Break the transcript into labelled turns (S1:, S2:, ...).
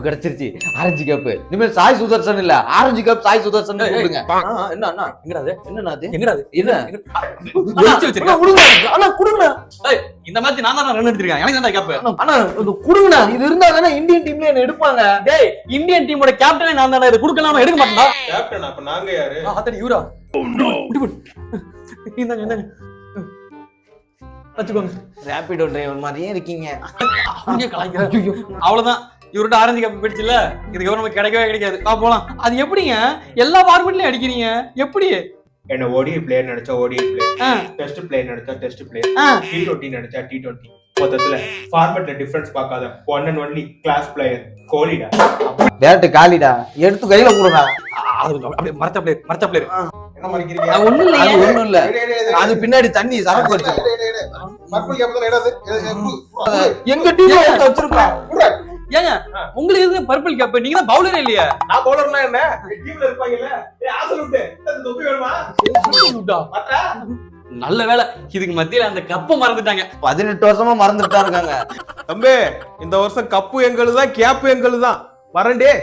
S1: கிடைச்சிருச்சு. Orange cap. இனிமேல் சாய் சுதர்சன் இல்ல, ஆரஞ்சு கேப் சாய் சுதர்சன் கூப்பிடுங்க. என்ன அண்ணா?
S2: எங்கடாது?
S1: என்னண்ணா அது?
S2: எங்கடாது?
S1: என்ன?
S2: ஒளிச்சு வச்சிருக்க.
S1: குடுங்க அண்ணா, குடுங்கண்ணா.
S2: இந்த மாதிரி நான் தான் ரன் எடுத்திருக்கேன். எனக்கு தான் கேப்.
S1: அண்ணா குடுங்கண்ணா. இது இருந்தா தானே இந்தியன் டீம்ல என்ன எடுப்பாங்க.
S2: டேய், இந்தியன் டீமோட கேப்டனே நான் தானே. இது குடுக்கலாமா? எடுக்க மாட்டேன்டா.
S3: கேப்டன் அப்ப நாங்க யாரு?
S2: ஆத்தடி இவரா? இந்தாங்க. வச்சுக்கோங்க.
S1: ரேபிடோ டிரைவர் மாதிரியே இருக்கீங்க.
S2: அவங்க கலாய்க்கிறாங்க. அவ்வளவுதான். இவர்கிட்ட ஆரஞ்சு கேப் போயிடுச்சுல, இதுக்கப்புறம் நமக்கு கிடைக்காது. போலாம். அது எப்படிங்க எல்லா ஃபார்மேட்லயும் அடிக்கிறீங்க? எப்படி?
S3: என்ன ஓடிஐ பிளேயர் நினைச்சா ஓடிஐ பிளேயர், டெஸ்ட் பிளேயர் நினைச்சா டெஸ்ட் பிளேயர், T20 நினைச்சா T20. மொத்தத்துல ஃபார்மேட்ல டிஃபரன்ஸ் பார்க்காத one and only class player கோலிடா.
S1: பேட் காலிடா, எடுத்து கையில கொடுடா.
S2: அப்படியே மரத்த பிளேயர்.
S3: என்ன மறைக்கிறீங்க?
S2: ஒண்ணும் இல்ல.
S1: அது ஒண்ணும் இல்ல, அது பின்னாடி தண்ணி சரக்கு வச்சு
S3: மர்பல் கேப்டன் என்னது?
S1: எங்க டீம்ல வச்சிருக்கா.
S2: ஏங்க உங்களுக்கு எதுக்கு பர்பிள் கேப்? நீங்க தான் பவுலரே இல்லையா?
S3: நான் பவுலர்னா என்ன? டீம்ல இருப்பாங்கல்ல. ஆசலுட்டு இந்த தொப்பி வேணுமா? மாட்டா?
S2: நல்ல வேளை இதுக்கு மத்தியில அந்த கப்ப மறந்துட்டாங்க.
S1: 18 வருஷமா மறந்துட்டா இருக்காங்க.
S3: தம்பி, இந்த வருஷம் கப்பு எங்களுதான், கேப் எங்களுதான். வரண்டே.